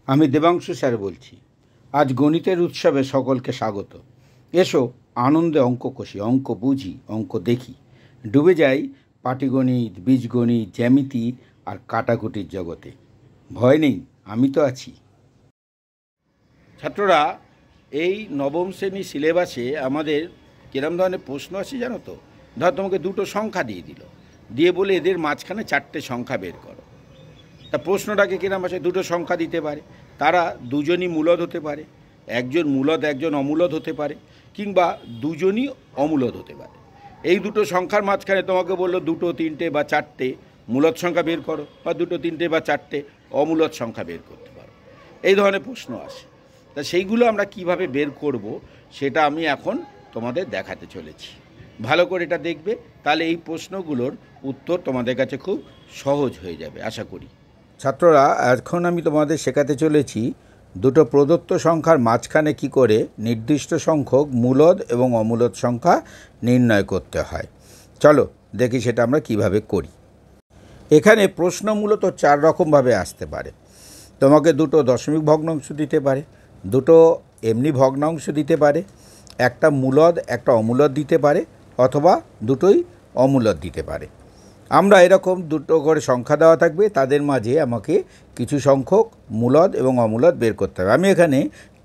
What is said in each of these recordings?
আমি দেবাংশু স্যার বলছি। আজ গণিতের উৎসবে সকলকে স্বাগত। এসো আনন্দে অঙ্ক কষি, অঙ্ক বুঝি, অঙ্ক দেখি, ডুবে যাই পাটিগণিত, বীজগণিত, জ্যামিতি আর কাটাকুটির জগতে। ভয় নেই, আমি তো আছি। ছাত্ররা, এই নবম শ্রেণী সিলেবাসে আমাদের কিরম ধরনের প্রশ্ন আছে জানো তো? ধর তোমাকে দুটো সংখ্যা দিয়ে দিল, দিয়ে বলে এদের মাঝখানে চারটে সংখ্যা বের করো। তা প্রশ্নটাকে কিরম আছে? দুটো সংখ্যা দিতে পারে, তারা দুজনই মূলদ হতে পারে, একজন মূলদ একজন অমূলদ হতে পারে, কিংবা দুজনই অমূলদ হতে পারে। এই দুটো সংখ্যার মাঝখানে তোমাকে বললো দুটো, তিনটে বা চারটে মূলদ সংখ্যা বের করো, বা দুটো, তিনটে বা চারটে অমূলদ সংখ্যা বের করতে পারো। এই ধরনের প্রশ্ন আসে। তা সেইগুলো আমরা কিভাবে বের করব সেটা আমি এখন তোমাদের দেখাতে চলেছি। ভালো করে এটা দেখবে, তাহলে এই প্রশ্নগুলোর উত্তর তোমাদের কাছে খুব সহজ হয়ে যাবে আশা করি। ছাত্ররা, এখন আমি তোমাদের শেখাতে চলেছি দুটো প্রদত্ত সংখ্যার মাঝখানে কি করে নির্দিষ্ট সংখ্যক মূলদ এবং অমূলদ সংখ্যা নির্ণয় করতে হয়। চলো দেখি সেটা আমরা কিভাবে করি। এখানে প্রশ্ন মূলত চার রকমভাবে আসতে পারে। তোমাকে দুটো দশমিক ভগ্নাংশ দিতে পারে, দুটো এমনি ভগ্নাংশ দিতে পারে, একটা মূলদ একটা অমূলদ দিতে পারে, অথবা দুটোই অমূলদ দিতে পারে। আমরা এরকম দুটো করে সংখ্যা দেওয়া থাকবে, তাদের মাঝে আমাকে কিছু সংখ্যক মূলদ এবং অমূলদ বের করতে হবে। আমি এখানে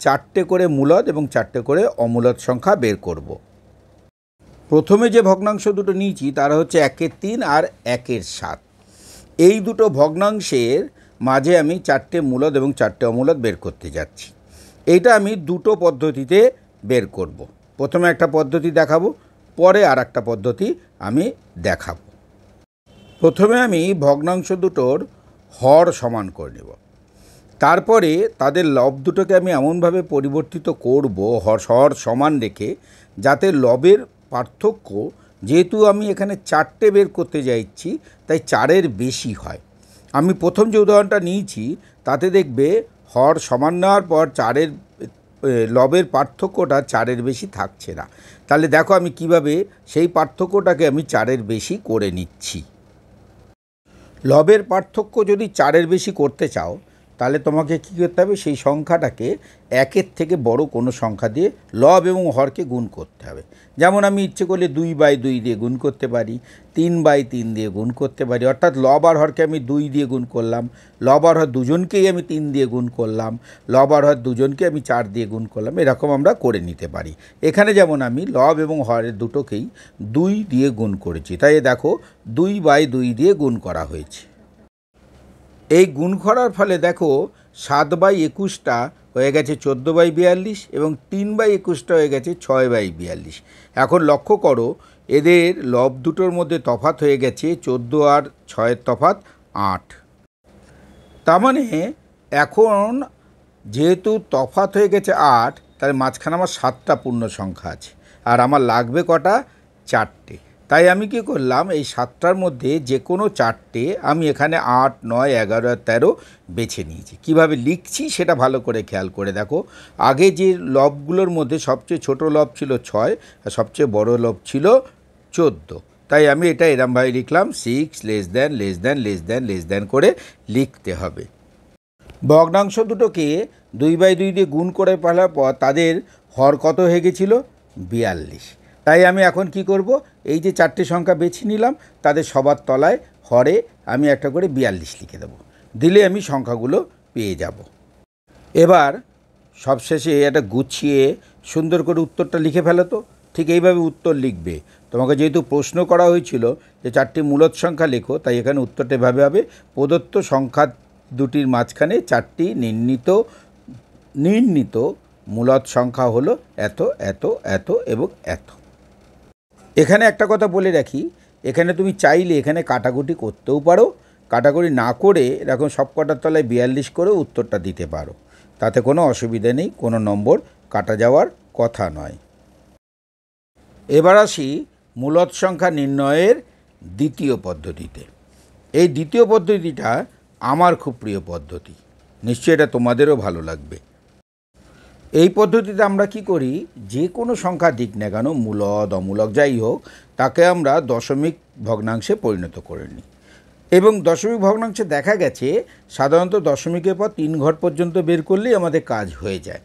চারটে করে মূলদ এবং চারটে করে অমূলদ সংখ্যা বের করব। প্রথমে যে ভগ্নাংশ দুটো নিয়েছি তারা হচ্ছে 1/3 আর 1/7। এই দুটো ভগ্নাংশের মাঝে আমি চারটে মূলদ এবং চারটে অমূলদ বের করতে যাচ্ছি। এইটা আমি দুটো পদ্ধতিতে বের করব। প্রথমে একটা পদ্ধতি দেখাবো, পরে আর একটা পদ্ধতি আমি দেখাবো। প্রথমে আমি ভগ্নাংশ দুটোর হর সমান করে নেব, তারপরে তাদের লব দুটোকে আমি এমনভাবে পরিবর্তিত করব হর সমান রেখে, যাতে লবের পার্থক্য, যেহেতু আমি এখানে চারটে বের করতে যাচ্ছি তাই চারের বেশি হয়। আমি প্রথম যে উদাহরণটা নিয়েছি তাতে দেখবে হর সমান নেওয়ার পর চারের লবের পার্থক্যটা চারের বেশি থাকছে না। তাহলে দেখো আমি কিভাবে সেই পার্থক্যটাকে আমি চারের বেশি করে নিচ্ছি। লবের পার্থক্য যদি চারের বেশি করতে চাও তাহলে তোমাকে কী করতে হবে? সেই সংখ্যাটাকে একের থেকে বড় কোনো সংখ্যা দিয়ে লব এবং হরকে গুণ করতে হবে। যেমন আমি ইচ্ছে করলে 2/2 দিয়ে গুণ করতে পারি, 3/3 দিয়ে গুণ করতে পারি। অর্থাৎ লব আর হরকে আমি 2 দিয়ে গুণ করলাম, লব আর হর দুজনকেই আমি 3 দিয়ে গুণ করলাম, লব আর হর দুজনকে আমি 4 দিয়ে গুণ করলাম। এরকম আমরা করে নিতে পারি। এখানে যেমন আমি লব এবং হরের দুটোকেই 2 দিয়ে গুণ করেছি, তাই দেখো 2/2 দিয়ে গুণ করা হয়েছে। এই গুণ করার ফলে দেখো 7/21টা হয়ে গেছে 14/42 এবং 3/21টা হয়ে গেছে 6/42। এখন লক্ষ্য করো এদের লব দুটোর মধ্যে তফাৎ হয়ে গেছে 14 আর 6-এর তফাৎ 8। তার মানে এখন যেহেতু তফাৎ হয়ে গেছে 8, তাহলে মাঝখানে আমার 7টা পূর্ণ সংখ্যা আছে, আর আমার লাগবে কটা? 4টে। তাই আমি কি করলাম, এই 7টার মধ্যে যে কোনো 4টে আমি এখানে 8, 9, 11 আর 13 বেছে নিয়েছি। কিভাবে লিখছি সেটা ভালো করে খেয়াল করে দেখো। আগে যে লবগুলোর মধ্যে সবচেয়ে ছোট লব ছিল 6 আর সবচেয়ে বড় লব ছিল 14। তাই আমি এটা এরমভাবে লিখলাম, 6 << করে লিখতে হবে। ভগ্নাংশ দুটোকে 2/2 দিয়ে গুণ করে ফেলার পর তাদের হর কত হয়ে গেছিল? 42। তাই আমি এখন কি করব? এই যে চারটে সংখ্যা বেছে নিলাম তাদের সবার তলায় হরে আমি একটা করে 42 লিখে দেব, দিলে আমি সংখ্যাগুলো পেয়ে যাব। এবার সবশেষে এটা গুছিয়ে সুন্দর করে উত্তরটা লিখে ফেলো তো। ঠিক এইভাবে উত্তর লিখবে। তোমাকে যেহেতু প্রশ্ন করা হয়েছিল যে চারটি মূলদ সংখ্যা লেখো, তাই এখানে উত্তরটা এভাবে হবে, প্রদত্ত সংখ্যা দুটির মাঝখানে চারটি নির্ণীত মূলদ সংখ্যা হলো এত, এত, এত এবং এত। এখানে একটা কথা বলে রাখি, এখানে তুমি চাইলে এখানে কাটাকুটি করতেও পারো, কাটাকুটি না করে এরকম সব কটার তলায় 42 করে উত্তরটা দিতে পারো, তাতে কোনো অসুবিধা নেই, কোনো নম্বর কাটা যাওয়ার কথা নয়। এবার আসি মূলদ সংখ্যা নির্ণয়ের দ্বিতীয় পদ্ধতিতে। এই দ্বিতীয় পদ্ধতিটা আমার খুব প্রিয় পদ্ধতি, নিশ্চয়ই এটা তোমাদেরও ভালো লাগবে। এই পদ্ধতিতে আমরা কি করি, যে কোনো সংখ্যা দিক না কেন, মূলদ অমূলক যাই হোক, তাকে আমরা দশমিক ভগ্নাংশে পরিণত করে নিই। এবং দশমিক ভগ্নাংশে দেখা গেছে সাধারণত দশমিকের পর 3 ঘর পর্যন্ত বের করলেই আমাদের কাজ হয়ে যায়।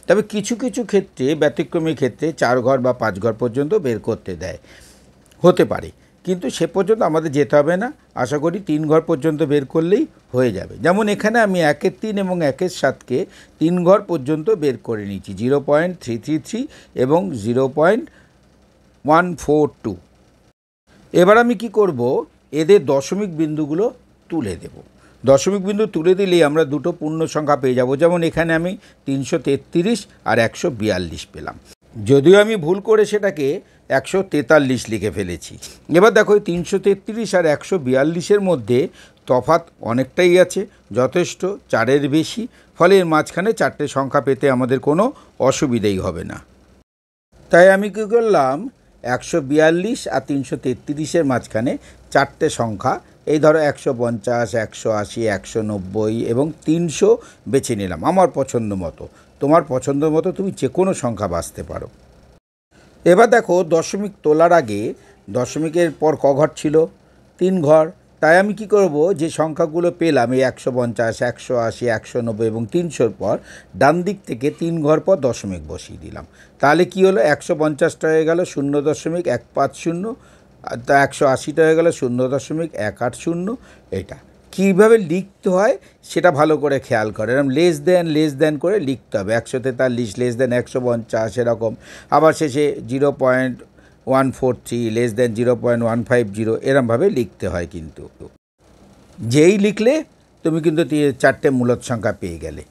তবে কিছু কিছু ক্ষেত্রে, ব্যতিক্রমী ক্ষেত্রে 4 ঘর বা 5 ঘর পর্যন্ত বের করতে দেয়, হতে পারে, কিন্তু সে পর্যন্ত আমাদের যেতে হবে না। আশা করি 3 ঘর পর্যন্ত বের করলেই হয়ে যাবে। যেমন এখানে আমি 1-3 এবং 1-7কে 3 ঘর পর্যন্ত বের করে নিয়েছি, 0.333 এবং 0.142। এবার আমি কি করব, এদের দশমিক বিন্দুগুলো তুলে দেব। দশমিক বিন্দু তুলে দিলেই আমরা দুটো পূর্ণ সংখ্যা পেয়ে যাব। যেমন এখানে আমি 333 আর 142 পেলাম, যদিও আমি ভুল করে সেটাকে 143 লিখে ফেলেছি। এবার দেখো 333 আর 142-এর মধ্যে তফাৎ অনেকটাই আছে, যথেষ্ট, 4-এর বেশি। ফলে এর মাঝখানে 4টে সংখ্যা পেতে আমাদের কোনো অসুবিধেই হবে না। তাই আমি কী করলাম, 142 আর 333-এর মাঝখানে 4টে সংখ্যা, এই ধরো 150, 180, 190 এবং 300 বেছে নিলাম আমার পছন্দ মতো। তোমার পছন্দ মতো তুমি যে কোনো সংখ্যা বাছতে পারো। এবার দেখো দশমিক তোলার আগে দশমিকের পর ক ঘর ছিল? 3 ঘর। তাই আমি কি করব, যে সংখ্যাগুলো পেলাম এই 150, 180, 190 এবং 300-র পর ডান দিক থেকে 3 ঘর পর দশমিক বসিয়ে দিলাম। তাহলে কি হলো, 150টা হয়ে গেল 0.150, তা 180টা হয়ে গেল 0.180। এটা কীভাবে লিখতে হয় সেটা ভালো করে খেয়াল করে, এরকম লেস দেন করে লিখতে হবে। 143 লেস দেন 150 এরকম। আবার শেষে 0.143 লেস দেন 0.150 এরমভাবে লিখতে হয়। কিন্তু যেই লিখলে তুমি কিন্তু 4টে মূলদ সংখ্যা পেয়ে গেলে।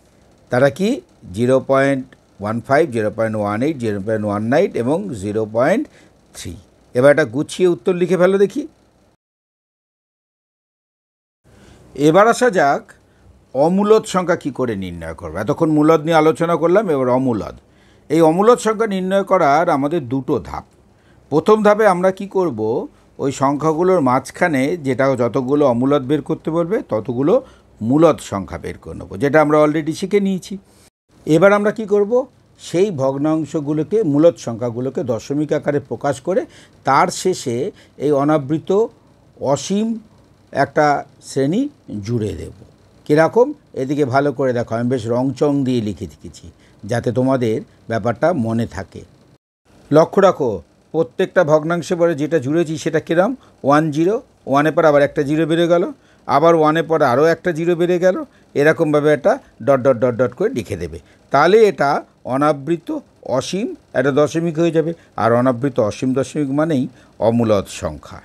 তারা কি 0.15, 0.18, 0.19 এবং 0.3। এবার এটা গুছিয়ে উত্তর লিখে ফেলো দেখি। এবার আসা যাক অমূলদ সংখ্যা কি করে নির্ণয় করবে। এতক্ষণ মূলদ নিয়ে আলোচনা করলাম, এবার অমূলদ। এই অমূলদ সংখ্যা নির্ণয় করার আমাদের দুটো ধাপ। প্রথম ধাপে আমরা কি করব, ওই সংখ্যাগুলোর মাঝখানে যেটা যতগুলো অমূলদ বের করতে বলবে ততগুলো মূলদ সংখ্যা বের করে নেব, যেটা আমরা অলরেডি শিখে নিয়েছি। এবার আমরা কি করব, সেই ভগ্নাংশগুলোকে, মূলদ সংখ্যাগুলোকে দশমিক আকারে প্রকাশ করে তার শেষে এই অনাবৃত অসীম একটা শ্রেণী জুড়ে দেব। কীরকম, এদিকে ভালো করে দেখো, আমি বেশ রংচং দিয়ে লিখে দিয়েছি যাতে তোমাদের ব্যাপারটা মনে থাকে। লক্ষ্য রাখো, প্রত্যেকটা ভগ্নাংশে পরে যেটা জুড়েছি সেটা কিরম, 10, 1-এর পর আবার একটা 0 বেড়ে গেল, আবার 1-এর পর আরও একটা 0 বেড়ে গেল, এরকমভাবে একটা ডট ডট ডট ডট করে লিখে দেবে। তাহলে এটা অনাবৃত অসীম একটা দশমিক হয়ে যাবে। আর অনাবৃত অসীম দশমিক মানেই অমূলদ সংখ্যা।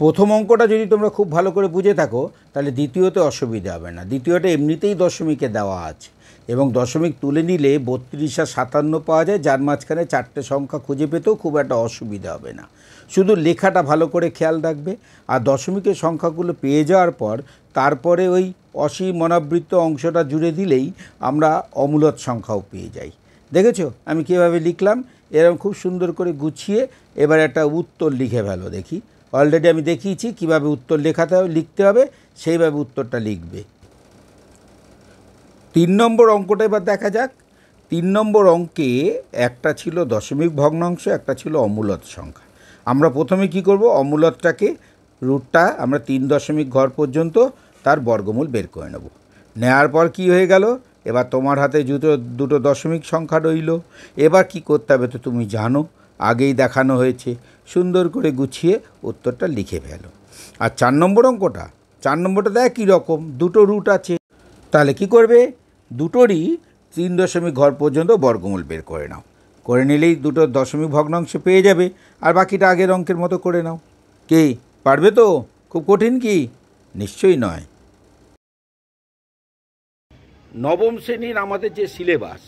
প্রথম অঙ্কটা যদি তোমরা খুব ভালো করে বুঝে থাকো তাহলে দ্বিতীয়তে অসুবিধা হবে না। দ্বিতীয়টা এমনিতেই দশমিকে দেওয়া আছে এবং দশমিক তুলে নিলে 32 আর 57 পাওয়া যায়, যার মাঝখানে 4টে সংখ্যা খুঁজে পেতেও খুব একটা অসুবিধা হবে না। শুধু লেখাটা ভালো করে খেয়াল রাখবে। আর দশমিকের সংখ্যাগুলো পেয়ে যাওয়ার পর তারপরে ওই অসীম অনাবৃত অংশটা জুড়ে দিলেই আমরা অমূলদ সংখ্যাও পেয়ে যাই। দেখেছো আমি কীভাবে লিখলাম? এরকম খুব সুন্দর করে গুছিয়ে এবার একটা উত্তর লিখে ফেলো দেখি। অলরেডি আমি দেখিয়েছি কীভাবে উত্তর লিখতে হবে, সেইভাবে উত্তরটা লিখবে। 3 নম্বর অঙ্কটা এবার দেখা যাক। 3 নম্বর অঙ্কে একটা ছিল দশমিক ভগ্নাংশ, একটা ছিল অমূলদ সংখ্যা। আমরা প্রথমে কি করব, অমূলদটাকে রুটটা আমরা 3 দশমিক ঘর পর্যন্ত তার বর্গমূল বের করে নেব। নেওয়ার পর কি হয়ে গেল, এবার তোমার হাতে দুটো দশমিক সংখ্যা রইল। এবার কি করতে হবে তো তুমি জানো, আগেই দেখানো হয়েছে। সুন্দর করে গুছিয়ে উত্তরটা লিখে ফেলো। আর 4 নম্বর অঙ্কটা, 4 নম্বরটা দেখ কী রকম, দুটো রুট আছে। তাহলে কি করবে, দুটোরই 3 দশমিক ঘর পর্যন্ত বর্গমূল বের করে নাও। করে নিলেই দুটো দশমিক ভগ্নাংশ পেয়ে যাবে। আর বাকিটা আগের অঙ্কের মতো করে নাও। কি পারবে তো? খুব কঠিন কি? নিশ্চয়ই নয়। নবম শ্রেণীর আমাদের যে সিলেবাস,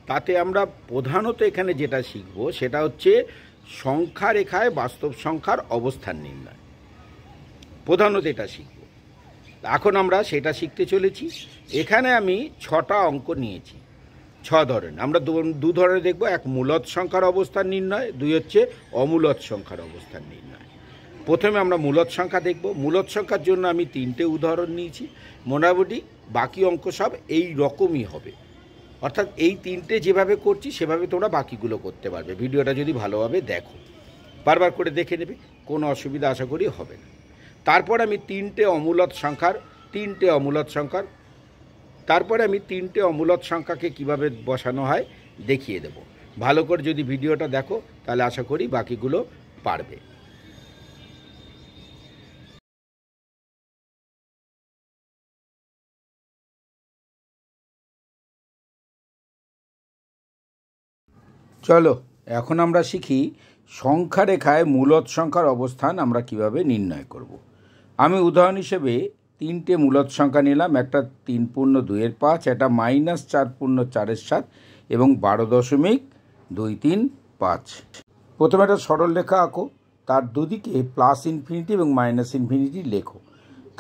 তাতে আমরা প্রধানত এখানে যেটা শিখব সেটা হচ্ছে সংখ্যা রেখায় বাস্তব সংখ্যার অবস্থান নির্ণয়। প্রধানত এটা শিখব। এখন আমরা সেটা শিখতে চলেছি। এখানে আমি 6টা অঙ্ক নিয়েছি, 6 ধরনের। আমরা দু ধরনের দেখব, এক মূলদ সংখ্যার অবস্থান নির্ণয়, 2 হচ্ছে অমূলদ সংখ্যার অবস্থান নির্ণয়। প্রথমে আমরা মূলদ সংখ্যা দেখব। মূলদ সংখ্যার জন্য আমি 3টে উদাহরণ নিয়েছি। মোটামুটি বাকি অঙ্ক সব এই রকমই হবে, অর্থাৎ এই 3টে যেভাবে করছি সেভাবে তোমরা বাকিগুলো করতে পারবে। ভিডিওটা যদি ভালোভাবে দেখো, বারবার করে দেখে নেবে, কোনো অসুবিধা আশা করি হবে না। তারপর আমি তিনটে অমূলত সংখ্যাকে কিভাবে বসানো হয় দেখিয়ে দেব। ভালো করে যদি ভিডিওটা দেখো তাহলে আশা করি বাকিগুলো পারবে। চলো এখন আমরা শিখি সংখ্যা রেখায় মূলদ সংখ্যার অবস্থান আমরা কিভাবে নির্ণয় করব। আমি উদাহরণ হিসেবে তিনটে মূলদ সংখ্যা নিলাম, একটা 3.2-5, একটা -4.4-7 এবং 12.235। প্রথমে একটা সরল রেখা আঁকো, তার দুদিকে +∞ এবং -∞ লেখো।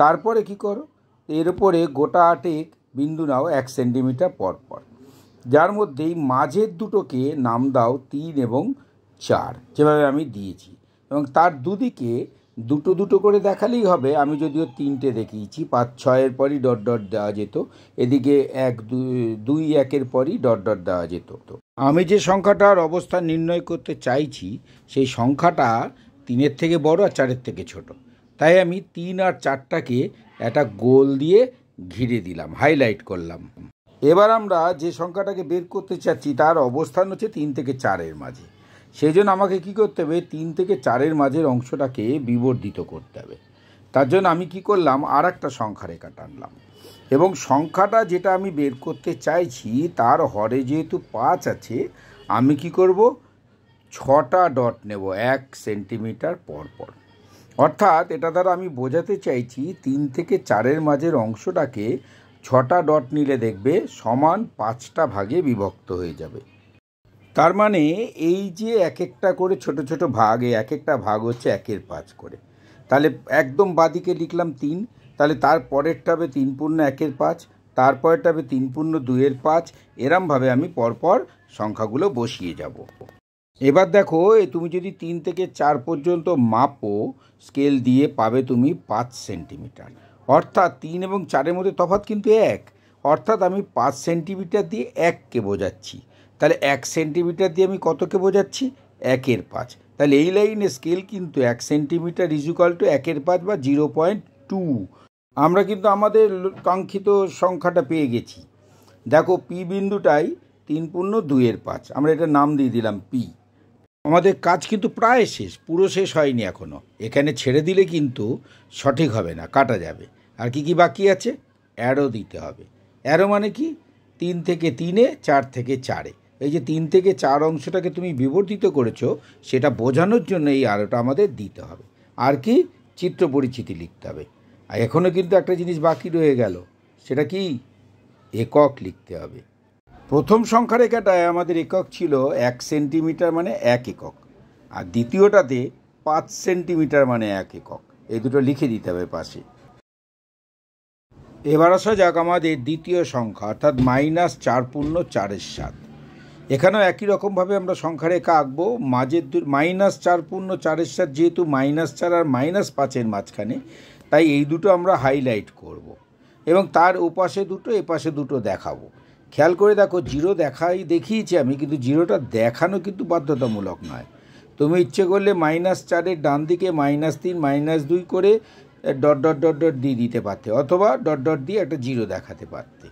তারপরে কি করো, এর উপরে গোটা 8 বিন্দু নাও 1 সেন্টিমিটার পর পর, যার মধ্যেই মাঝের দুটোকে নাম দাও 3 এবং 4, যেভাবে আমি দিয়েছি, এবং তার দুদিকে দুটো দুটো করে দেখালেই হবে। আমি যদিও 3টে দেখিয়েছি, 5, 6-এর পরই ডট ডট দেওয়া যেত, এদিকে 1, 2, 1-এর পরই ডট ডট দেওয়া যেত। আমি যে সংখ্যাটার অবস্থান নির্ণয় করতে চাইছি সেই সংখ্যাটা 3-এর থেকে বড় আর 4-এর থেকে ছোট, তাই আমি 3 আর 4টাকে একটা গোল দিয়ে ঘিরে দিলাম, হাইলাইট করলাম। এবার আমরা যে সংখ্যাটাকে বের করতে চাচ্ছি তার অবস্থান হচ্ছে 3 থেকে 4-এর মাঝে। সেই জন্য আমাকে কী করতে হবে, 3 থেকে 4-এর মাঝের অংশটাকে বিবর্ধিত করতে হবে। তার জন্য আমি কি করলাম, আর একটা সংখ্যা রেখা টানলাম, এবং সংখ্যাটা যেটা আমি বের করতে চাইছি তার হরে যেহেতু 5 আছে, আমি কি করব, 6টা ডট নেব 1 সেন্টিমিটার পর পর। অর্থাৎ এটা দ্বারা আমি বোঝাতে চাইছি 3 থেকে 4-এর মাঝের অংশটাকে 6টা ডট নিলে দেখবে সমান 5টা ভাগে বিভক্ত হয়ে যাবে। তার মানে এই যে এক একটা করে ছোট ছোট ভাগ, এই এক একটা ভাগ হচ্ছে 1/5 করে। তাহলে একদম বাদিকে লিখলাম 3, তাহলে তার পরেরটা হবে 3.1/5, তারপরেরটা হবে 3.2/5, এরমভাবে আমি পরপর সংখ্যাগুলো বসিয়ে যাব। এবার দেখো, তুমি যদি 3 থেকে 4 পর্যন্ত মাপো স্কেল দিয়ে, পাবে তুমি 5 সেন্টিমিটার। অর্থাৎ 3 এবং 4-এর মধ্যে তফাৎ কিন্তু 1, অর্থাৎ আমি 5 সেন্টিমিটার দিয়ে 1কে বোঝাচ্ছি। তাহলে 1 সেন্টিমিটার দিয়ে আমি কতকে বোঝাচ্ছি, 1/5। তাহলে এই লাইনে স্কেল কিন্তু 1 সেন্টিমিটার = 1/5 বা 0.2। আমরা কিন্তু আমাদের কাঙ্ক্ষিত সংখ্যাটা পেয়ে গেছি। দেখো, পি বিন্দুটাই 3.2/5, আমরা এটা নাম দিয়ে দিলাম পি। আমাদের কাজ কিন্তু প্রায় শেষ, পুরো শেষ হয়নি এখনও। এখানে ছেড়ে দিলে কিন্তু সঠিক হবে না, কাটা যাবে। আর কি কি বাকি আছে, অ্যারো দিতে হবে। অ্যারো মানে কি, 3 থেকে 3-এ, 4 থেকে 4-এ। এই যে 3 থেকে 4 অংশটাকে তুমি বিবর্ধিত করেছো, সেটা বোঝানোর জন্য এই অ্যারোটা আমাদের দিতে হবে। আর কি, চিত্র পরিচিতি লিখতে হবে। আর এখনও কিন্তু একটা জিনিস বাকি রয়ে গেল, সেটা কি, একক লিখতে হবে। প্রথম সংখ্যা রেখাটায় আমাদের একক ছিল 1 সেন্টিমিটার মানে 1 একক, আর দ্বিতীয়টাতে 5 সেন্টিমিটার মানে 1 একক। এই দুটো লিখে দিতে হবে পাশে। এবার আসা যাক আমাদের দ্বিতীয় সংখ্যা, অর্থাৎ -4.4/7। এখানেও একই রকমভাবে আমরা সংখ্যা রেখা আঁকবো। মাঝের -4.4/7 যেহেতু -4 আর -5-এর মাঝখানে, তাই এই দুটো আমরা হাইলাইট করব, এবং তার ওপাশে দুটো এপাশে দুটো দেখাবো। খেয়াল করে দেখো, জিরো দেখিয়েছি আমি, কিন্তু জিরোটা দেখানো কিন্তু বাধ্যতামূলক নয়। তুমি ইচ্ছে করলে -4-এর ডান দিকে -3, -2 করে ডট ডট ডট ডট দিয়ে দিতে পারতে, অথবা ডট ডট দিয়ে একটা জিরো দেখাতে পারতে।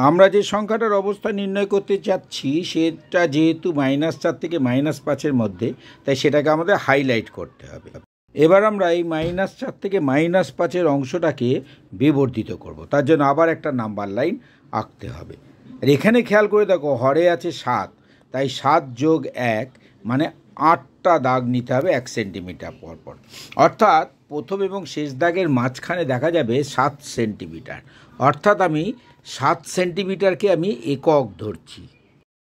আমরা যে সংখ্যাটার অবস্থা নির্ণয় করতে চাচ্ছি সেটা যেহেতু -4 থেকে -5-এর মধ্যে, তাই সেটাকে আমাদের হাইলাইট করতে হবে। এবার আমরা এই -4 থেকে -5-এর অংশটাকে বিবর্ধিত করব। তার জন্য আবার একটা নাম্বার লাইন আঁকতে হবে। আর এখানে খেয়াল করে দেখো, হরে আছে 7, তাই 7 + 1 মানে 8টা দাগ নিতে হবে 1 সেন্টিমিটার পর পর। অর্থাৎ প্রথম এবং শেষ দাগের মাঝখানে দেখা যাবে 7 সেন্টিমিটার। অর্থাৎ আমি 7 সেন্টিমিটারকে আমি একক ধরছি।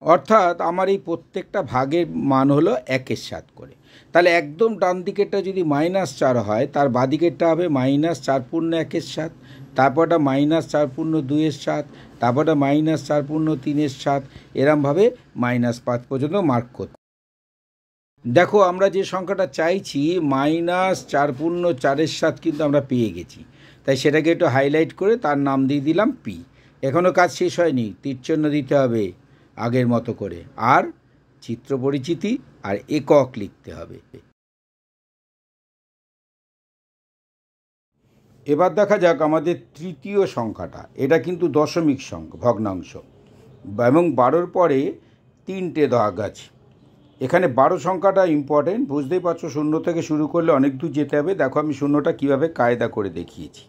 অর্থাৎ আমার এই প্রত্যেকটা ভাগের মান হলো 1/7 করে। তাহলে একদম ডান দিকেরটা যদি -4 হয়, তার বাদিকেরটা হবে -4.1/7, তারপরটা -4.2/7, তারপরটা -4.3/7, এরমভাবে -5 পর্যন্ত মার্ক করতে। দেখো, আমরা যে সংখ্যাটা চাইছি -4.4/7 কিন্তু আমরা পেয়ে গেছি, তাই সেটাকে একটু হাইলাইট করে তার নাম দিয়ে দিলাম পি। এখনও কাজ শেষ হয়নি, তীরচিহ্ন দিতে হবে আগের মতো করে, আর চিত্র পরিচিতি আর একক লিখতে হবে। এবার দেখা যাক আমাদের তৃতীয় সংখ্যাটা। এটা কিন্তু দশমিক সংখ্যা, ভগ্নাংশ, এবং 12-র পরে 3টে দাগ আছে। এখানে 12 সংখ্যাটা ইম্পর্টেন্ট, বুঝতেই পারছো। শূন্য থেকে শুরু করলে অনেক দূর যেতে হবে। দেখো আমি শূন্যটা কীভাবে কায়দা করে দেখিয়েছি।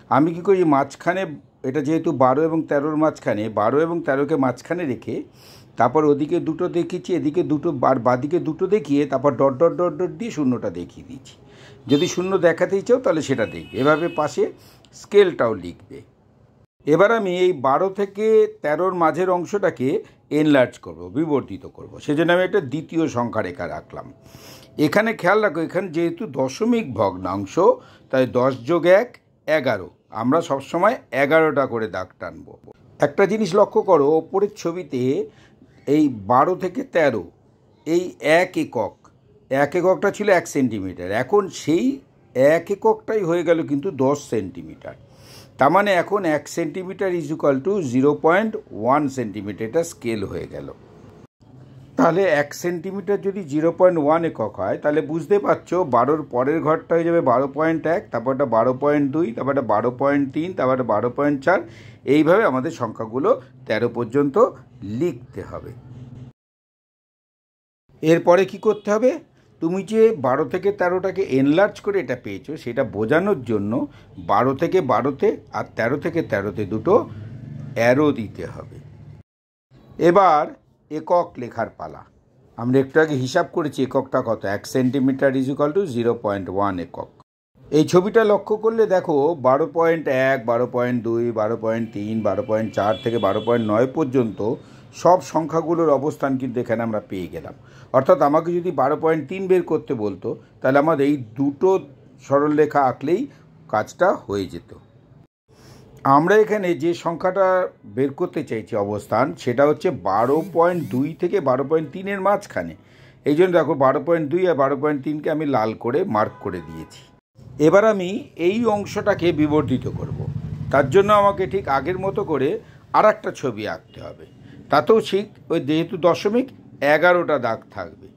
আমি কী করি, মাঝখানে, এটা যেহেতু 12 এবং 13-র মাঝখানে, 12 এবং 13কে মাঝখানে রেখে তারপর ওদিকে দুটো দেখিয়েছি, এদিকে দুটো, বাদিকে দুটো দেখিয়ে তারপর ডট ডট ডট ডট দিয়ে শূন্যটা দেখিয়ে দিয়েছি। যদি শূন্য দেখাতেই চাও তাহলে সেটা দেখবে। এভাবে পাশে স্কেলটাও লিখবে। এবার আমি এই 12 থেকে 13-র মাঝের অংশটাকে এনলার্জ করব, বিবর্ধিত করব। সেজন্য আমি একটা দ্বিতীয় সংখ্যা রেখা রাখলাম। এখানে খেয়াল রাখো, এখানে যেহেতু দশমিক ভগ্নাংশ, তাই 10 যোগ 1 11। আমরা সবসময় 11টা করে দাগ টানব। একটা জিনিস লক্ষ্য করো, ওপরের ছবিতে এই 12 থেকে 13, এই 1 এককটা ছিল 1 সেন্টিমিটার। এখন সেই 1 এককটাই হয়ে গেল কিন্তু 10 সেন্টিমিটার। তার মানে এখন 1 centimetre is equal to 0.1 centimetre, এটা স্কেল হয়ে গেল। তাহলে 1 সেন্টিমিটার যদি 0.1 একক হয়, তাহলে বুঝতে পারছো 12-র পরের ঘরটা হয়ে যাবে 12.1, তারপরটা 12.2, তারপরটা 12.3, তারপরটা 12.4। এইভাবে আমাদের সংখ্যাগুলো 13 পর্যন্ত লিখতে হবে। এরপরে কি করতে হবে, তুমি যে 12 থেকে 13টাকে এনলার্জ করে এটা পেয়েছো, সেটা বোঝানোর জন্য 12 থেকে 12তে আর 13 থেকে 13তে দুটো অ্যারো দিতে হবে। এবার একক লেখার পালা। আমরা একটু আগে হিসাব করেছি এককটা কত, 1 সেন্টিমিটার ইজ ইকুয়াল টু 0.1 একক। এই ছবিটা লক্ষ্য করলে দেখো 12.1, 12.2, 12.3, 12.4 থেকে 12.9 পর্যন্ত সব সংখ্যাগুলোর অবস্থান কিন্তু এখানে আমরা পেয়ে গেলাম। অর্থাৎ আমাকে যদি 12.3 বের করতে বলতো, তাহলে আমাদের এই দুটো সরলরেখা আঁকলেই কাজটা হয়ে যেত। আমরা এখানে যে সংখ্যাটা বের করতে চাইছি অবস্থান, সেটা হচ্ছে 12.2 থেকে 12.3-এর মাঝখানে। এই জন্য দেখো 12.2 আর 12.3কে আমি লাল করে মার্ক করে দিয়েছি। এবার আমি এই অংশটাকে বিবর্ধিত করব। তার জন্য আমাকে ঠিক আগের মতো করে আর একটা ছবি আঁকতে হবে। তাতেও ঠিক ওই যেহেতু দশমিক, 11টা দাগ থাকবে।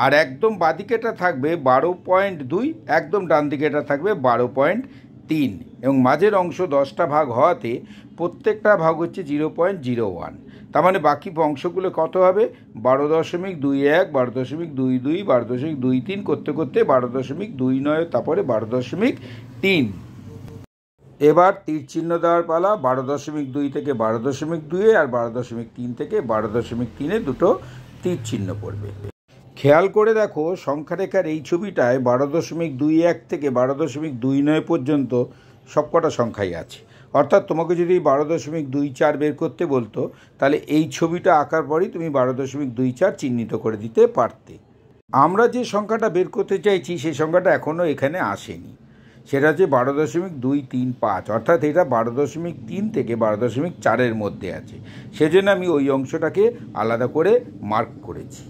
আর একদম বাঁদিকেটা থাকবে 12.2, একদম ডান দিকেটা থাকবে 12.3, এবং মাঝের অংশ 10টা ভাগ হওয়াতে প্রত্যেকটা ভাগ হচ্ছে 0.01। তার মানে বাকি অংশগুলো কত হবে, 12.21, 12.22, 12.23 করতে করতে 12.29, তারপরে 12.3। এবার তীর চিহ্ন দেওয়ার পালা। 12.2 থেকে 12.2 আর 12.3 থেকে 12.3-এ দুটো তীর চিহ্ন পড়বে। খেয়াল করে দেখো সংখ্যারেখার এই ছবিটায় 12.21 থেকে 12.29 পর্যন্ত সবকটা সংখ্যাই আছে। অর্থাৎ তোমাকে যদি 12.24 বের করতে বলতো, তাহলে এই ছবিটা আঁকার পরই তুমি 12.24 চিহ্নিত করে দিতে পারতে। আমরা যে সংখ্যাটা বের করতে চাইছি সেই সংখ্যাটা এখনও এখানে আসেনি। সেটা হচ্ছে 12.235, অর্থাৎ এটা 12.3 থেকে 12.4-এর মধ্যে আছে। সেজন্য আমি ওই অংশটাকে আলাদা করে মার্ক করেছি।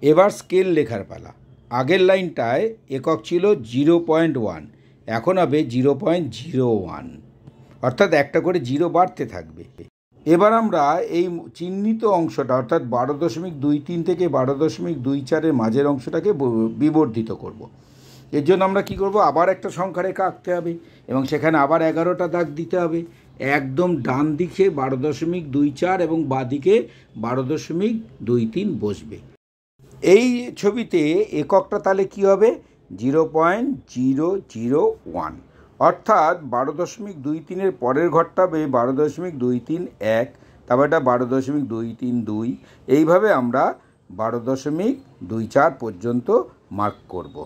এবার স্কেল লেখার পালা। আগের লাইনটায় একক ছিল 0.1, এখন হবে 0.01, অর্থাৎ একটা করে 0 বাড়তে থাকবে। এবার আমরা এই চিহ্নিত অংশটা, অর্থাৎ 12.23 থেকে 12.24-এর মাঝের অংশটাকে বিবর্ধিত করব। এর জন্য আমরা কি করব, আবার একটা সংখ্যা রেখা আঁকতে হবে এবং সেখানে আবার 11টা দাগ দিতে হবে। একদম ডান দিকে 12.24 এবং বাঁদিকে 12.23 বসবে। এই ছবিতে এককটা তাহলে কি হবে, 0.001, অর্থাৎ 12.23-এর পরের ঘরটা হবে 12.231, তারপর এটা 12.232। এইভাবে আমরা 12.24 পর্যন্ত মার্ক করব।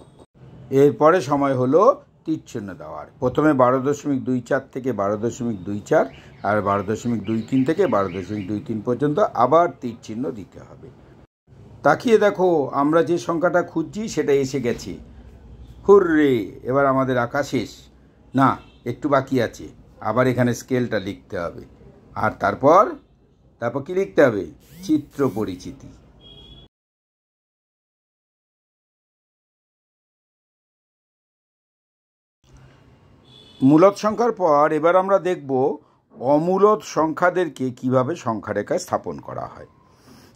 এরপরে সময় হলো তীর চিহ্ন দেওয়ার। প্রথমে 12.24 থেকে 12.24 আর 12.23 থেকে 12.23 পর্যন্ত আবার তীর চিহ্ন দিতে হবে। তাকিয়ে দেখো আমরা যে সংখ্যাটা খুঁজছি সেটা এসে গেছে। হুররে, এবার আমাদের আঁকা শেষ। না, একটু বাকি আছে। আবার এখানে স্কেলটা লিখতে হবে। আর তারপর কি লিখতে হবে, চিত্র পরিচিতি। মূলদ সংখ্যার পর এবার আমরা দেখব অমূলদ সংখ্যাদেরকে কিভাবে সংখ্যারেখায় স্থাপন করা হয়।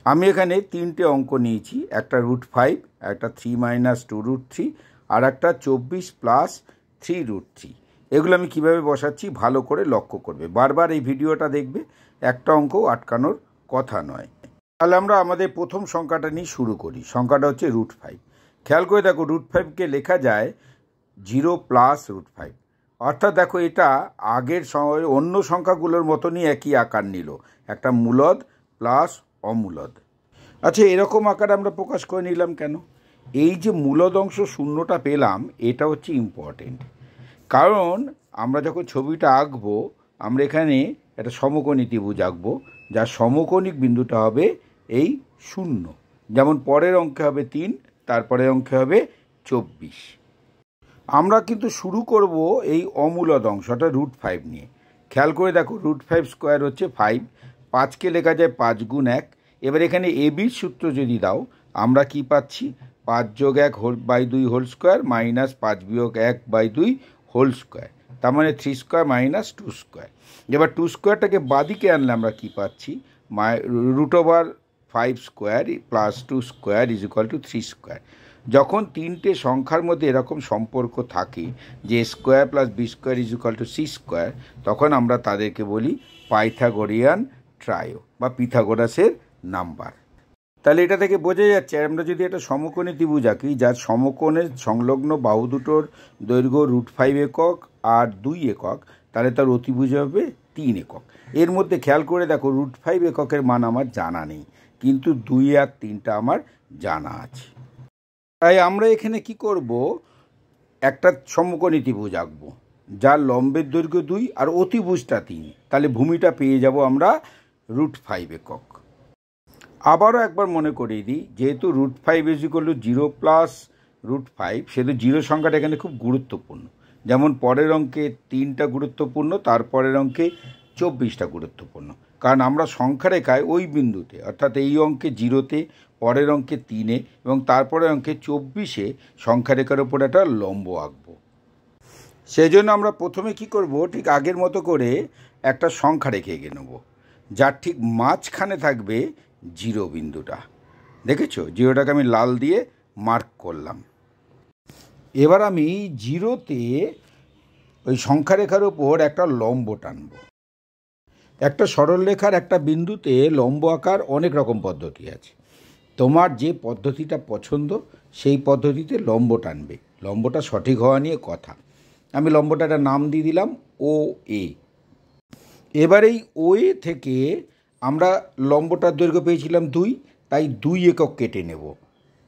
আমি এখানে 3টে অঙ্ক নিয়েছি, একটা √5, একটা 3 - 2√3, আর একটা 24 + 3√3। এগুলো আমি কিভাবে বসাচ্ছি ভালো করে লক্ষ্য করবে, বারবার এই ভিডিওটা দেখবে, একটা অঙ্কও আটকানোর কথা নয়। তাহলে আমরা আমাদের প্রথম সংখ্যাটা নিয়ে শুরু করি। সংখ্যাটা হচ্ছে √5। খেয়াল করে দেখো √5কে লেখা যায় 0 + √5, অর্থাৎ দেখো এটা আগের অন্য সংখ্যাগুলোর মতনই একই আকার নিল, একটা মূলদ প্লাস অমূলদ। আচ্ছা, এরকম আকার আমরা প্রকাশ করে নিলাম কেন? এই যে মূলদ অংশ শূন্যটা পেলাম, এটা হচ্ছে ইম্পর্টেন্ট, কারণ আমরা যখন ছবিটা আঁকবো আমরা এখানে একটা সমকোণী ত্রিভুজ আঁকবো, যার সমকোণিক বিন্দুটা হবে এই 0। যেমন পরের অঙ্কে হবে 3, তারপরের অঙ্কে হবে 24। আমরা কিন্তু শুরু করব এই অমূলদ অংশটা √5 নিয়ে। খেয়াল করে দেখো √5² হচ্ছে 5, 5কে লেখা যায় 5 × 1। এবার এখানে এবির সূত্র যদি দাও আমরা কি পাচ্ছি, 5 + 1/2 whole square minus 5 - 1/2 whole square, তার মানে 3² - 2²। এবার 2²টাকে বাদিকে আনলে আমরা কি পাচ্ছি, √5² + 2² = 3²। যখন তিনটে সংখ্যার মধ্যে এরকম সম্পর্ক থাকে যে স্কোয়ার প্লাস b² = c², তখন আমরা তাদেরকে বলি পাইথাগোরিয়ান ট্রায়ো বা পিথাগোরাসের নাম্বার। তাহলে এটা থেকে বোঝা যাচ্ছে আমরা যদি একটা সমকোণী ত্রিভুজ আঁকি যার সমকোণের সংলগ্ন বাহু দুটোর দৈর্ঘ্য √5 একক আর 2 একক, তাহলে তার অতিভুজ হবে 3 একক। এর মধ্যে খেয়াল করে দেখো √5 এককের মান আমার জানা নেই, কিন্তু 2 আর 3টা আমার জানা আছে। তাই আমরা এখানে কি করব, একটা সমকোণী ত্রিভুজ আঁকবো যার লম্বের দৈর্ঘ্য 2 আর অতিভুজটা 3, তাহলে ভূমিটা পেয়ে যাব আমরা √5 একক। আবারও একবার মনে করিয়ে দিই, যেহেতু √5 = 0 + √5, সেহেতু 0 সংখ্যাটা এখানে খুব গুরুত্বপূর্ণ। যেমন পরের অঙ্কে 3টা গুরুত্বপূর্ণ, তারপরের অঙ্কে 24টা গুরুত্বপূর্ণ, কারণ আমরা সংখ্যা রেখায় ওই বিন্দুতে, অর্থাৎ এই অঙ্কে 0-তে, পরের অঙ্কে 3-এ এবং তারপরের অঙ্কে 24-এ সংখ্যা রেখার ওপর একটা লম্ব আঁকবো। সেই জন্য আমরা প্রথমে কি করব, ঠিক আগের মতো করে একটা সংখ্যা রেখে এঁকে নেব, যার ঠিক মাঝখানে থাকবে 0 বিন্দুটা। দেখেছো, 0টাকে আমি লাল দিয়ে মার্ক করলাম। এবার আমি 0-তে ওই সংখ্যা রেখার ওপর একটা লম্ব টানব। একটা সরল রেখার একটা বিন্দুতে লম্ব আঁকার অনেক রকম পদ্ধতি আছে, তোমার যে পদ্ধতিটা পছন্দ সেই পদ্ধতিতে লম্ব টানবে, লম্বটা সঠিক হওয়া নিয়ে কথা। আমি লম্বটা একটা নাম দিয়ে দিলাম OA। এবার এই OA থেকে আমরা লম্বটার দৈর্ঘ্য পেয়েছিলাম 2, তাই 2 একক কেটে নেব।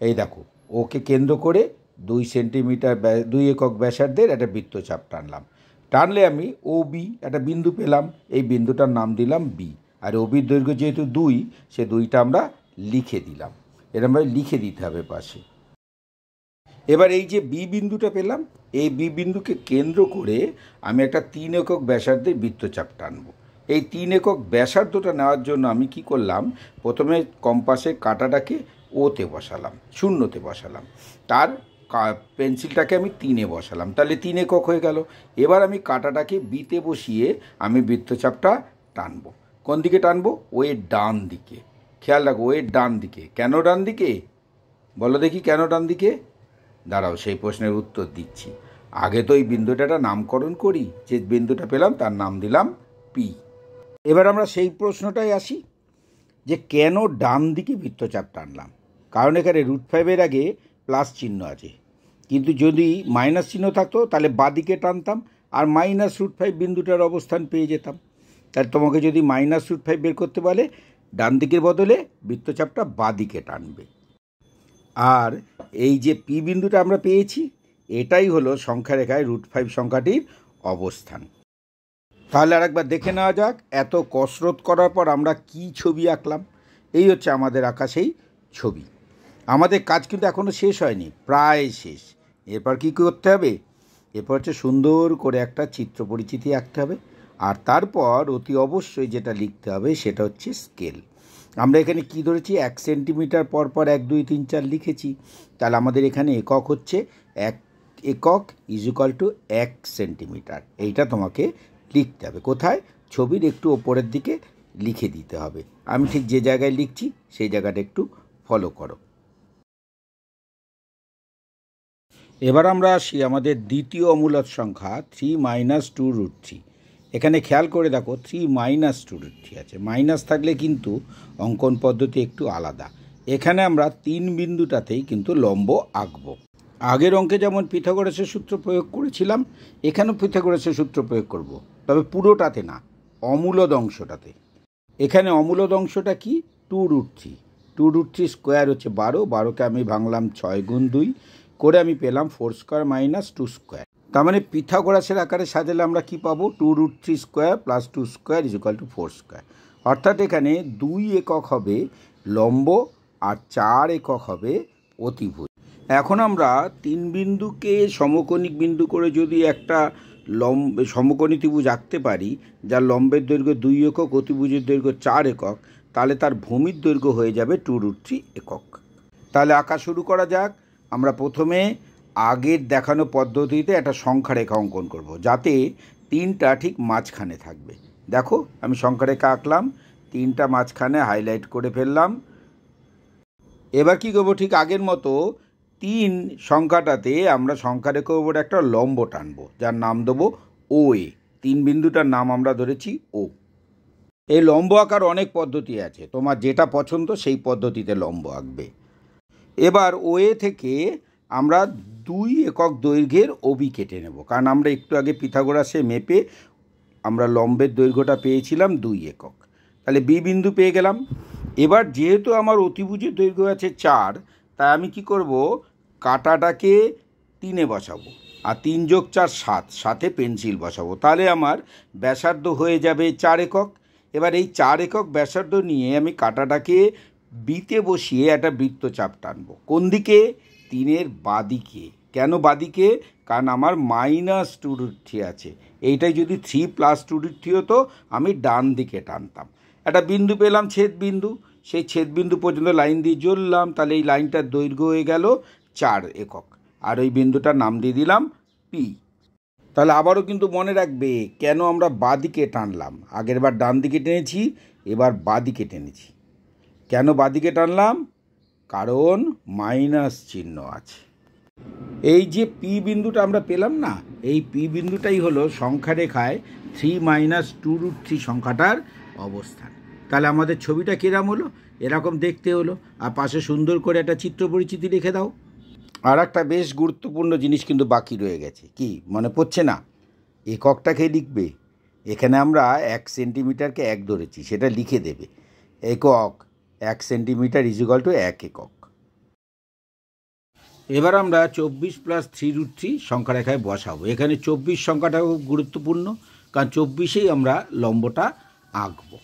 এই দেখো, ওকে কেন্দ্র করে 2 সেন্টিমিটার 2 একক ব্যাসার্ধের একটা বৃত্তচাপ টানলাম। টানলে আমি OB একটা বিন্দু পেলাম, এই বিন্দুটার নাম দিলাম B। আর OBর দৈর্ঘ্য যেহেতু 2, সে 2টা আমরা লিখে দিলাম, এরকমভাবে লিখে দিতে হবে পাশে। এবার এই যে B বিন্দুটা পেলাম, এই B বিন্দুকে কেন্দ্র করে আমি একটা 3 একক ব্যাসার্ধের বৃত্তচাপ টানবো। এই 3 একক ব্যাসার্ধটা নেওয়ার জন্য আমি কি করলাম, প্রথমে কম্পাসের কাঁটাটাকে ওতে বসালাম, 0-তে বসালাম, তার পেন্সিলটাকে আমি 3-এ বসালাম, তাহলে 3 একক হয়ে গেল। এবার আমি কাঁটাটাকে বিতে বসিয়ে আমি বৃত্তচাপটা টানবো। কোন দিকে টানবো? ওয়ের ডান দিকে। খেয়াল রাখো, ওয়ের ডান দিকে। কেন ডান দিকে বলো দেখি, কেন ডান দিকে? দাঁড়াও, সেই প্রশ্নের উত্তর দিচ্ছি। আগে তো এই বিন্দুটাটা নামকরণ করি, যে বিন্দুটা পেলাম তার নাম দিলাম P। এবার আমরা সেই প্রশ্নটাই আসি যে কেন ডান দিকে বৃত্তচাপ টানলাম। কারণ এখানে √5-এর আগে প্লাস চিহ্ন আছে, কিন্তু যদি মাইনাস চিহ্ন থাকতো তাহলে বাদিকে টানতাম আর -√5 বিন্দুটার অবস্থান পেয়ে যেতাম। তাহলে তোমাকে যদি -√5 বের করতে বলে, ডান দিকের বদলে বৃত্তচাপটা বাদিকে টানবে। আর এই যে P বিন্দুটা আমরা পেয়েছি, এটাই হলো সংখ্যা রেখায় √5 সংখ্যাটির অবস্থান। তাহলে আরেকবার দেখে নেওয়া যাক, এত কসরত করার পর আমরা কি ছবি আঁকলাম। এই হচ্ছে আমাদের আঁকা সেই ছবি। আমাদের কাজ কিন্তু এখনও শেষ হয়নি, প্রায় শেষ। এরপর কি করতে হবে? এরপর হচ্ছে সুন্দর করে একটা চিত্র পরিচিতি আঁকতে হবে, আর তারপর অতি অবশ্যই যেটা লিখতে হবে সেটা হচ্ছে স্কেল। আমরা এখানে কি ধরেছি, 1 সেন্টিমিটার পর পর 1 2 3 4 লিখেছি, তাহলে আমাদের এখানে একক হচ্ছে 1 একক = 1 সেন্টিমিটার। এইটা তোমাকে লিখতে হবে। কোথায়? ছবির একটু ওপরের দিকে লিখে দিতে হবে। আমি ঠিক যে জায়গায় লিখছি সেই জায়গাটা একটু ফলো করো। এবার আমরা আসি আমাদের দ্বিতীয় অমূলদ সংখ্যা 3 - 2√3। এখানে খেয়াল করে দেখো 3 - 2√3 আছে। মাইনাস থাকলে কিন্তু অঙ্কন পদ্ধতি একটু আলাদা। এখানে আমরা 3 বিন্দুটাতেই কিন্তু লম্ব আঁকবো। আগের অঙ্কে যেমন পিথাগোরাসের সূত্র প্রয়োগ করেছিলাম, এখানেও পিথাগোরাসের সূত্র প্রয়োগ করব, তবে পুরোটাতে না, অমূলদ অংশটাতে। এখানে অমূলদ অংশটা কি? 2√3। 2√3 স্কোয়ার হচ্ছে 12, 12কে আমি ভাঙলাম 6 গুণ 2 করে আমি পেলাম 4 স্কোয়ার মাইনাস 2 স্কোয়ার। তার মানে পিথাগোরাসের আকারে সাজালে আমরা কি পাবো? 2√3 square plus 2 square is equal to 4 square. অর্থাৎ এখানে 2 একক হবে লম্ব আর 4 একক হবে অতিভুজ। এখন আমরা 3 বিন্দুকে সমকোণিক বিন্দু করে যদি একটা সমকোণী ত্রিভুজ আঁকতে পারি, যার লম্বের দৈর্ঘ্য 2 একক, অতিভুজের দৈর্ঘ্য 4 একক, তাহলে তার ভূমির দৈর্ঘ্য হয়ে যাবে 2√3 একক। তাহলে আঁকা শুরু করা যাক। আমরা প্রথমে আগের দেখানো পদ্ধতিতে একটা সংখ্যা রেখা অঙ্কন করব, যাতে 3টা ঠিক মাঝখানে থাকবে। দেখো আমি সংখ্যা রেখা আঁকলাম, 3টা মাঝখানে হাইলাইট করে ফেললাম। এবার কি করবো? ঠিক আগের মতো 3 সংখ্যাটাতে আমরা সংখ্যা রেখার উপর একটা লম্ব টানবো, যার নাম দেবো OA। 3 বিন্দুটার নাম আমরা ধরেছি O। এই লম্ব আঁকার অনেক পদ্ধতি আছে, তোমার যেটা পছন্দ সেই পদ্ধতিতে লম্ব আঁকবে। এবার OA থেকে আমরা 2 একক দৈর্ঘ্যের OB কেটে নেব, কারণ আমরা একটু আগে পিথাগোরাসে মেপে আমরা লম্বের দৈর্ঘ্যটা পেয়েছিলাম 2 একক। তাহলে B বিন্দু পেয়ে গেলাম। এবার যেহেতু আমার অতিভুজের দৈর্ঘ্য আছে 4, তাই আমি কি করব? কাটাটাকে 3-এ বসাবো, আর 3 যোগ 4 7, 7-এ পেন্সিল বসাবো। তাহলে আমার ব্যাসার্ধ হয়ে যাবে 4 একক। এবার এই 4 একক ব্যাসার্ধ নিয়ে আমি কাটাটাকে বিতে বসিয়ে একটা বৃত্তচাপ টানবো। কোন দিকে? 3-এর বাদিকে। কেন বাদিকে? কারণ আমার -2√3 আছে। এইটাই যদি 3 + 2√3 হতো, আমি ডান দিকে টানতাম। একটা বিন্দু পেলাম, ছেদ বিন্দু। সেই ছেদ বিন্দু পর্যন্ত লাইন দিয়ে জ্বললাম, তাহলে এই লাইনটার দৈর্ঘ্য হয়ে গেল 4 একক। আর ওই বিন্দুটার নাম দিয়ে দিলাম P। তাহলে আবারও কিন্তু মনে রাখবে কেন আমরা বাদিকে টানলাম। আগের বার ডান দিকে টেনেছি, এবার বাদিকে টেনেছি। কেন বাদিকে টানলাম? কারণ মাইনাস চিহ্ন আছে। এই যে P বিন্দুটা আমরা পেলাম না, এই P বিন্দুটাই হলো সংখ্যা রেখায় 3 - 2√3 সংখ্যাটার অবস্থান। তাহলে আমাদের ছবিটা কিরম হলো? এরকম দেখতে হলো। আর পাশে সুন্দর করে একটা চিত্র পরিচিতি লিখে দাও। আর একটা বেশ গুরুত্বপূর্ণ জিনিস কিন্তু বাকি রয়ে গেছে, কি মনে পড়ছে না? এককটাকে লিখবে। এখানে আমরা 1 সেন্টিমিটারকে 1 ধরেছি, সেটা লিখে দেবে। একক 1 সেন্টিমিটার ইজ ইকুয়াল টু 1 একক। এবার আমরা 24 + 3√3 সংখ্যা রেখায় বসাবো। এখানে 24 সংখ্যাটা খুব গুরুত্বপূর্ণ, কারণ 24-এই আমরা লম্বটা আঁকবো।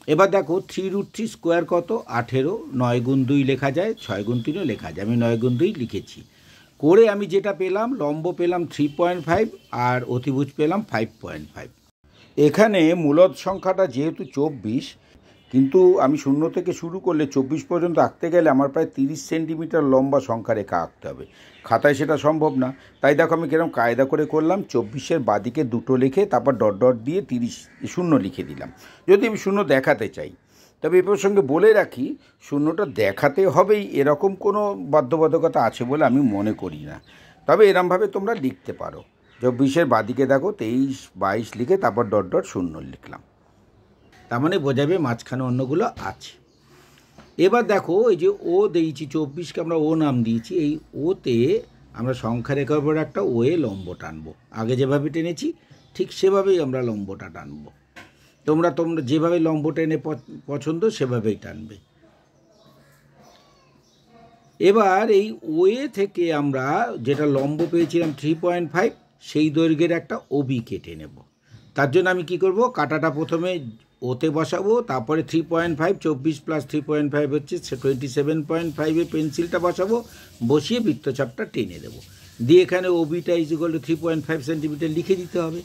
এবার দেখো 3√3 স্কোয়ার কত? 18। 9 গুণ 2 লেখা যায়, 6 গুণ 3ও লেখা যায়। আমি 9 গুণ 2 লিখেছি। করে আমি যেটা পেলাম, লম্ব পেলাম 3.5 আর অতিভুজ পেলাম 5.5। এখানে মূলদ সংখ্যাটা যেহেতু 24, কিন্তু আমি 0 থেকে শুরু করলে 24 পর্যন্ত আঁকতে গেলে আমার প্রায় 30 সেন্টিমিটার লম্বা সংখ্যা রেখা আঁকতে হবে। খাতায় সেটা সম্ভব না। তাই দেখো আমি কিরকম কায়দা করে করলাম, 24-এর বাদিকে 2 লিখে তারপর ডট ডট দিয়ে 30 0 লিখে দিলাম, যদি আমি 0 দেখাতে চাই। তবে এ প্রসঙ্গে বলে রাখি, 0টা দেখাতে হবেই এরকম কোনো বাধ্যবাধকতা আছে বলে আমি মনে করি না। তবে এরমভাবে তোমরা লিখতে পারো। 24-এর বাদিকে দেখো 23 22 লিখে তারপর ডট ডট 0 লিখলাম। তার মানে বোঝাবে মাঝখানে অন্যগুলো আছে। এবার দেখো এই যে ও দিয়েছি, 24কে আমরা ও নাম দিয়েছি। এই ওতে আমরা সংখ্যা রেখার উপর একটা ওয়ে লম্ব টানবো। আগে যেভাবে টেনেছি ঠিক সেভাবেই আমরা লম্বটা টানবো। তোমরা যেভাবে লম্ব টেনে পছন্দ সেভাবেই টানবে। এবার এই ওয়ে থেকে আমরা যেটা লম্ব পেয়েছিলাম 3.5, সেই দৈর্ঘ্যের একটা ওবি কেটে নেব। তার জন্য আমি কি করব? কাটাটা প্রথমে ওতে বসাবো, তারপরে 3.5, 24 + 3.5 হচ্ছে 27.5-এ পেন্সিলটা বসাবো, বসিয়ে বৃত্তচাপটা টেনে দেবো। দিয়ে এখানে ওবিটা ইজ ইকুয়াল টু 3.5 সেন্টিমিটার লিখে দিতে হবে।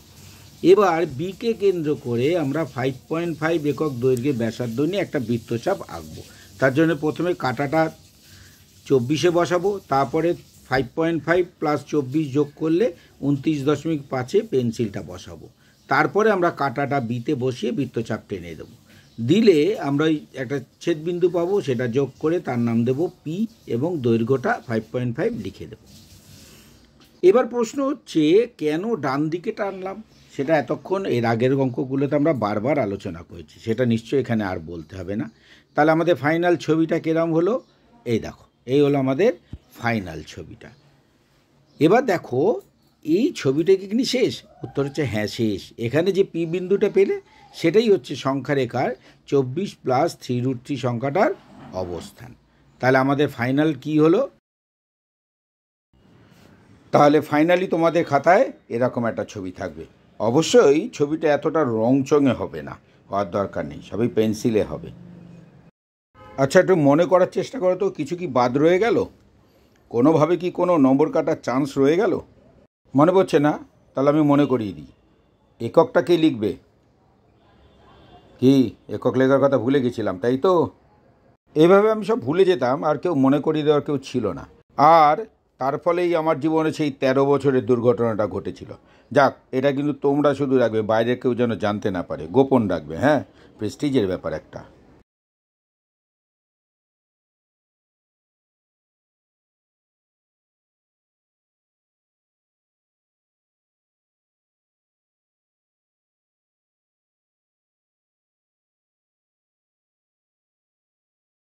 এবার বিকে কেন্দ্র করে আমরা 5.5 একক দৈর্ঘ্যে ব্যাসার্ধ নিয়ে একটা বৃত্তচাপ আঁকবো। তার জন্য প্রথমে কাটাটা 24-এ বসাবো, তারপরে 5.5 + 24 যোগ করলে 29.5-এ পেন্সিলটা বসাবো। তারপরে আমরা কাটাটা বিতে বসিয়ে বৃত্তচাপ টেনে দেবো। দিলে আমরা একটা ছেদবিন্দু পাবো, সেটা যোগ করে তার নাম দেবো P এবং দৈর্ঘ্যটা 5.5 লিখে দেবো। এবার প্রশ্ন হচ্ছে কেন ডান দিকে টানলাম, সেটা এতক্ষণ এর আগের অঙ্কগুলোতে আমরা বারবার আলোচনা করেছি, সেটা নিশ্চয়ই এখানে আর বলতে হবে না। তাহলে আমাদের ফাইনাল ছবিটা কিরম হলো, এই দেখো, এই হলো আমাদের ফাইনাল ছবিটা। এবার দেখো এই ছবিটা কি শেষ? উত্তর হচ্ছে হ্যাঁ শেষ। এখানে যে পি বিন্দুটা পেলে সেটাই হচ্ছে সংখ্যারেখার 24+3√3 সংখ্যাটার অবস্থান। তাহলে আমাদের ফাইনাল কি হলো? তাহলে ফাইনালি তোমাদের খাতায় এরকম একটা ছবি থাকবে। অবশ্যই ছবিটা এতটা রংচঙে হবে না, হওয়ার দরকার নেই, সবই পেন্সিলে হবে। আচ্ছা, একটু মনে করার চেষ্টা করো তো, কিছু কি বাদ রয়ে গেল? কোনোভাবে কি কোনো নম্বর কাটার চান্স রয়ে গেল? মনে পড়ছে না? তাহলে আমি মনে করিয়ে দিই। এককটা কে লিখবে? কি একক লেখার কথা ভুলে গেছিলাম, তাই তো? এইভাবে আমি সব ভুলে যেতাম, আর কেউ মনে করিয়ে দেওয়ার কেউ ছিল না। আর তার ফলেই আমার জীবনে সেই 13 বছরের দুর্ঘটনাটা ঘটেছিল। যাক, এটা কিন্তু তোমরা শুধু রাখবে, বাইরে কেউ যেন জানতে না পারে, গোপন রাখবে, হ্যাঁ, প্রেস্টিজের ব্যাপার একটা।